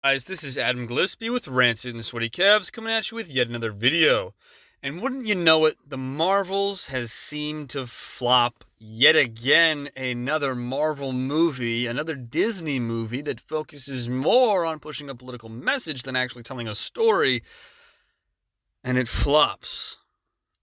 Guys, this is Adam Gillespie with Rancid and Sweaty Calves coming at you with yet another video. And wouldn't you know it, the Marvels has seemed to flop yet again. Another Marvel movie, another Disney movie that focuses more on pushing a political message than actually telling a story. And it flops.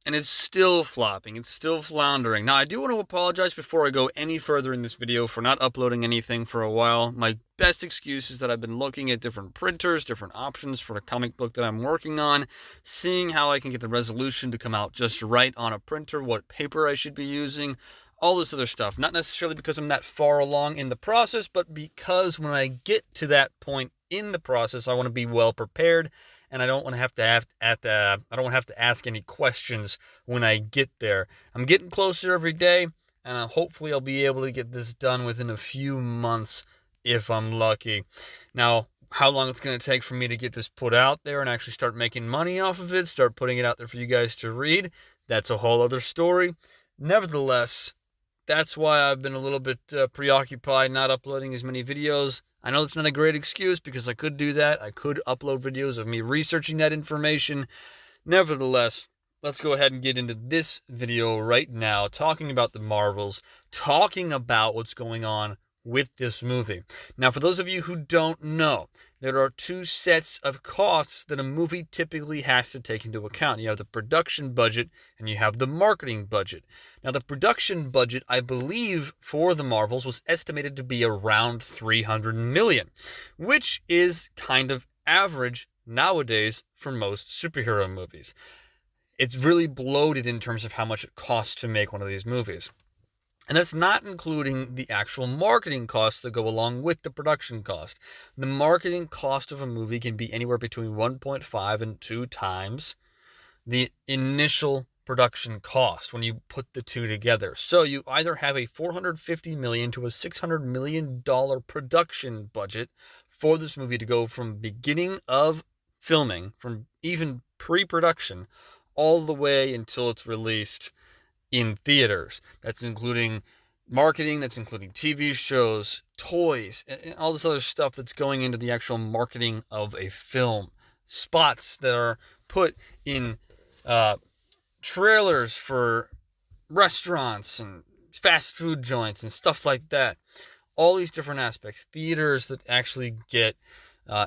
And it's still flopping. It's still floundering. Now, I do want to apologize before I go any further in this video for not uploading anything for a while. My best excuse is that I've been looking at different printers, different options for the comic book that I'm working on, seeing how I can get the resolution to come out just right on a printer, what paper I should be using, all this other stuff. Not necessarily because I'm that far along in the process, but because when I get to that point in the process, I want to be well prepared. And I don't want to have to ask any questions when I get there. I'm getting closer every day, and hopefully I'll be able to get this done within a few months if I'm lucky. Now, how long it's going to take for me to get this put out there and actually start making money off of it, start putting it out there for you guys to read, that's a whole other story. Nevertheless, that's why I've been a little bit preoccupied not uploading as many videos. I know it's not a great excuse because I could do that. I could upload videos of me researching that information. Nevertheless, let's go ahead and get into this video right now, talking about the Marvels, talking about what's going on with this movie. Now, for those of you who don't know, there are two sets of costs that a movie typically has to take into account. You have the production budget and you have the marketing budget. Now, the production budget, I believe, for the Marvels was estimated to be around $300 million, which is kind of average nowadays for most superhero movies. It's really bloated in terms of how much it costs to make one of these movies. And that's not including the actual marketing costs that go along with the production cost. The marketing cost of a movie can be anywhere between 1.5 and 2 times the initial production cost when you put the two together. So you either have a $450 million to a $600 million production budget for this movie to go from beginning of filming, from even pre-production, all the way until it's released in theaters. That's including marketing, that's including TV shows, toys, and all this other stuff that's going into the actual marketing of a film. Spots that are put in trailers for restaurants and fast food joints and stuff like that. All these different aspects. Theaters that actually get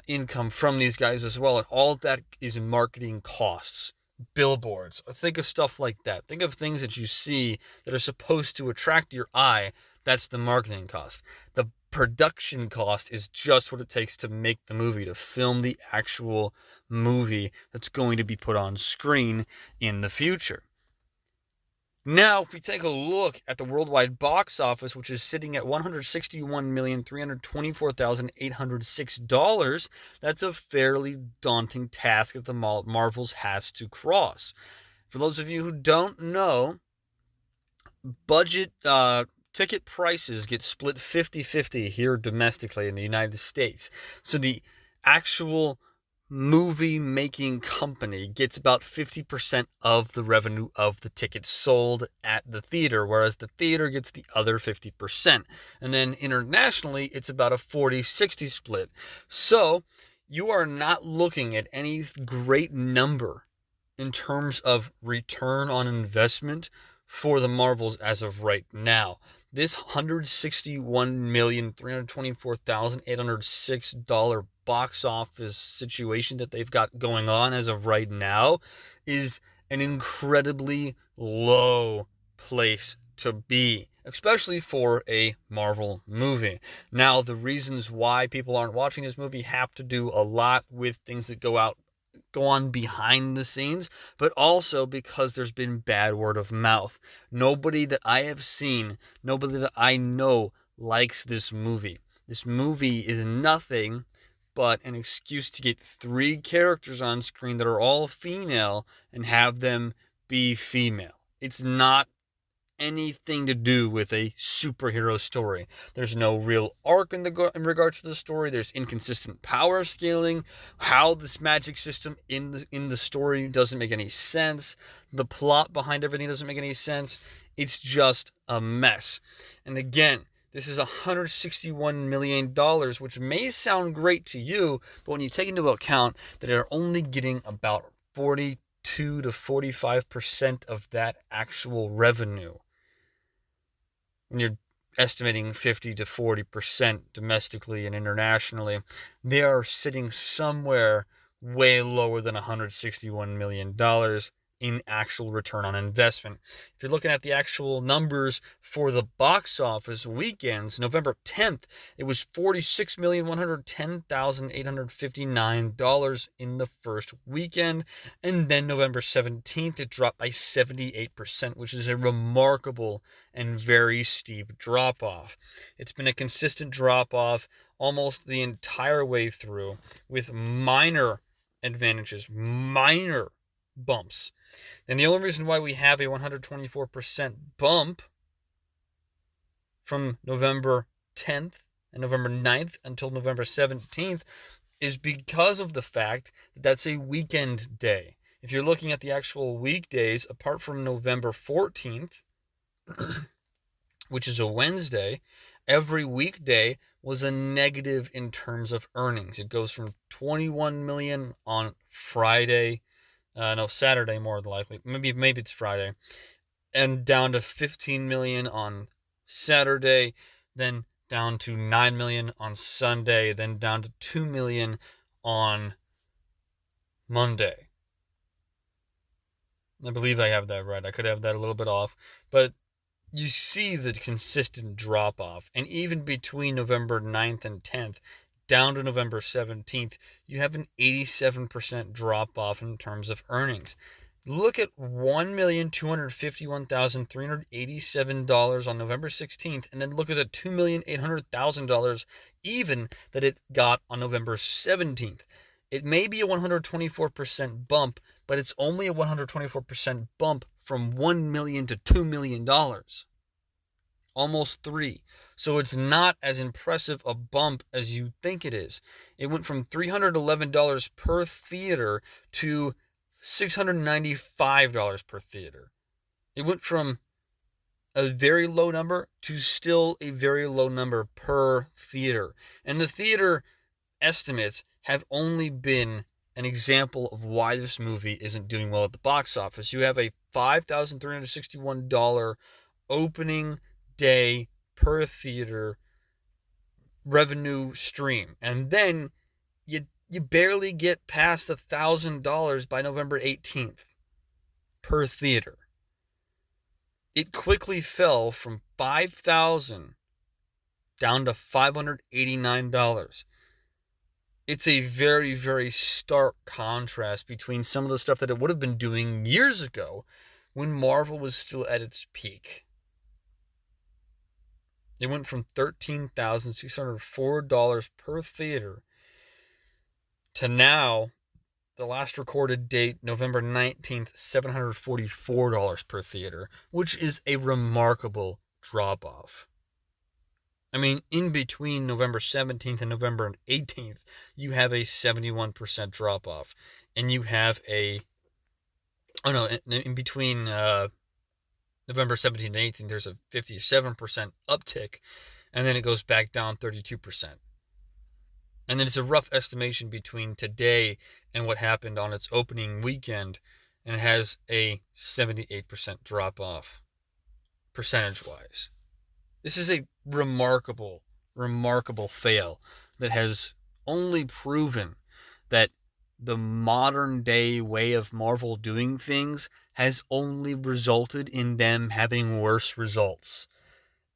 income from these guys as well. And all of that is marketing costs. Billboards. Think of stuff like that. Think of things that you see that are supposed to attract your eye. That's the marketing cost. The production cost is just what it takes to make the movie, to film the actual movie that's going to be put on screen in the future. Now, if we take a look at the worldwide box office, which is sitting at $161,324,806, that's a fairly daunting task that the Marvels has to cross. For those of you who don't know, budget ticket prices get split 50-50 here domestically in the United States. So the actual movie making company gets about 50% of the revenue of the tickets sold at the theater, whereas the theater gets the other 50%. And then internationally, it's about a 40-60 split. So you are not looking at any great number in terms of return on investment for the Marvels as of right now. This $161,324,806 box office situation that they've got going on as of right now is an incredibly low place to be, especially for a Marvel movie. Now, the reasons why people aren't watching this movie have to do a lot with things that go on behind the scenes, but also because there's been bad word of mouth. Nobody that I have seen, nobody that I know likes this movie. This movie is nothing but an excuse to get 3 characters on screen that are all female and have them be female. It's not anything to do with a superhero story. There's no real arc in regards to the story. There's inconsistent power scaling. How this magic system in the story doesn't make any sense. The plot behind everything doesn't make any sense. It's just a mess. And again, This is $161 million, which may sound great to you, but when you take into account that they're only getting about 42 to 45% of that actual revenue, when you're estimating 50 to 40% domestically and internationally, they are sitting somewhere way lower than $161 million in actual return on investment. If you're looking at the actual numbers for the box office weekends, November 10th, it was $46,110,859 in the first weekend, and then November 17th, it dropped by 78%, which is a remarkable and very steep drop-off. It's been a consistent drop-off almost the entire way through, with minor advantages, minor bumps. And the only reason why we have a 124% bump from November 10th and November 9th until November 17th is because of the fact that that's a weekend day. If you're looking at the actual weekdays, apart from November 14th, which is a Wednesday, every weekday was a negative in terms of earnings. It goes from 21 million on Friday, Saturday more than likely. Maybe it's Friday, and down to 15 million on Saturday, then down to 9 million on Sunday, then down to 2 million on Monday. I believe I have that right. I could have that a little bit off, but you see the consistent drop off. And even between November 9th and 10th, down to November 17th, you have an 87% drop off in terms of earnings. Look at $1,251,387 on November 16th, and then look at the $2,800,000 even that it got on November 17th. It may be a 124% bump, but it's only a 124% bump from $1 million to $2 million. Almost 3. So it's not as impressive a bump as you think it is. It went from $311 per theater to $695 per theater. It went from a very low number to still a very low number per theater. And the theater estimates have only been an example of why this movie isn't doing well at the box office. You have a $5,361 opening day per theater revenue stream, and then you barely get past $1,000 by November 18th per theater. It quickly fell from $5,000 down to $589. It's a very, very stark contrast between some of the stuff that it would have been doing years ago when Marvel was still at its peak. It went from $13,604 per theater to now, the last recorded date, November 19th, $744 per theater, which is a remarkable drop-off. I mean, in between November 17th and November 18th, you have a 71% drop-off. And you have in between November 17th and 18th, there's a 57% uptick, and then it goes back down 32%. And then it's a rough estimation between today and what happened on its opening weekend, and it has a 78% drop-off, percentage-wise. This is a remarkable, remarkable fail that has only proven that the modern day way of Marvel doing things has only resulted in them having worse results.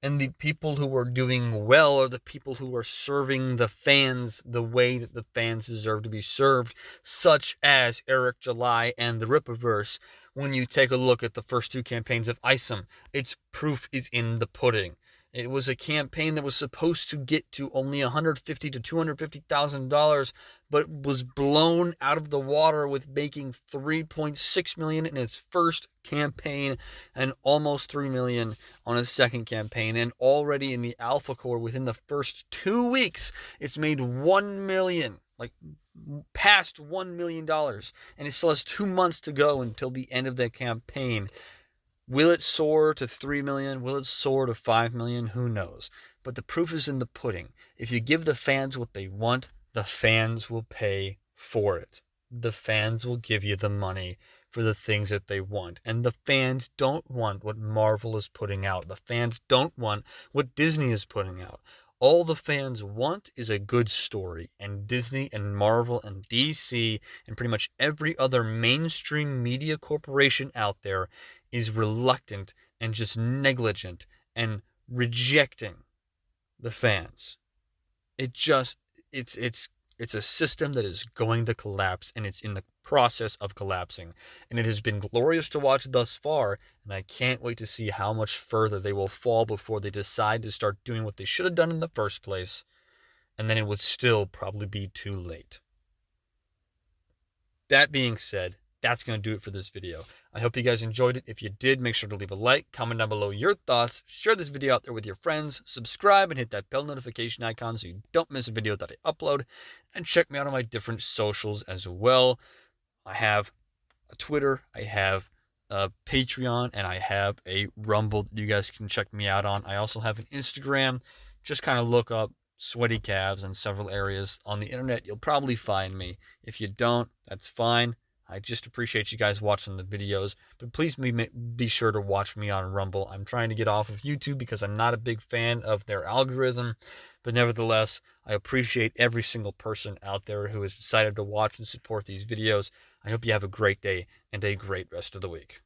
And the people who are doing well are the people who are serving the fans the way that the fans deserve to be served, such as Eric July and the Rippaverse. When you take a look at the first 2 campaigns of Isom, its proof is in the pudding. It was a campaign that was supposed to get to only $150,000 to $250,000, but was blown out of the water with making $3.6 million in its first campaign and almost $3 million on its second campaign. And already in the Alpha Core, within the first 2 weeks, it's made $1 million, like past $1 million, and it still has 2 months to go until the end of the campaign. Will it soar to 3 million? Will it soar to 5 million? Who knows? But the proof is in the pudding. If you give the fans what they want, the fans will pay for it. The fans will give you the money for the things that they want. And the fans don't want what Marvel is putting out. The fans don't want what Disney is putting out. All the fans want is a good story, and Disney and Marvel and DC and pretty much every other mainstream media corporation out there is reluctant and just negligent and rejecting the fans. It's a system that is going to collapse, and it's in the process of collapsing. And it has been glorious to watch thus far, and I can't wait to see how much further they will fall before they decide to start doing what they should have done in the first place, and then it would still probably be too late. That being said, that's going to do it for this video. I hope you guys enjoyed it. If you did, make sure to leave a like, comment down below your thoughts, share this video out there with your friends, subscribe, and hit that bell notification icon so you don't miss a video that I upload, and check me out on my different socials as well. I have a Twitter, I have a Patreon, and I have a Rumble that you guys can check me out on. I also have an Instagram. Just kind of look up Sweaty Calves in several areas on the internet. You'll probably find me. If you don't, that's fine. I just appreciate you guys watching the videos, but please be sure to watch me on Rumble. I'm trying to get off of YouTube because I'm not a big fan of their algorithm, but nevertheless, I appreciate every single person out there who has decided to watch and support these videos. I hope you have a great day and a great rest of the week.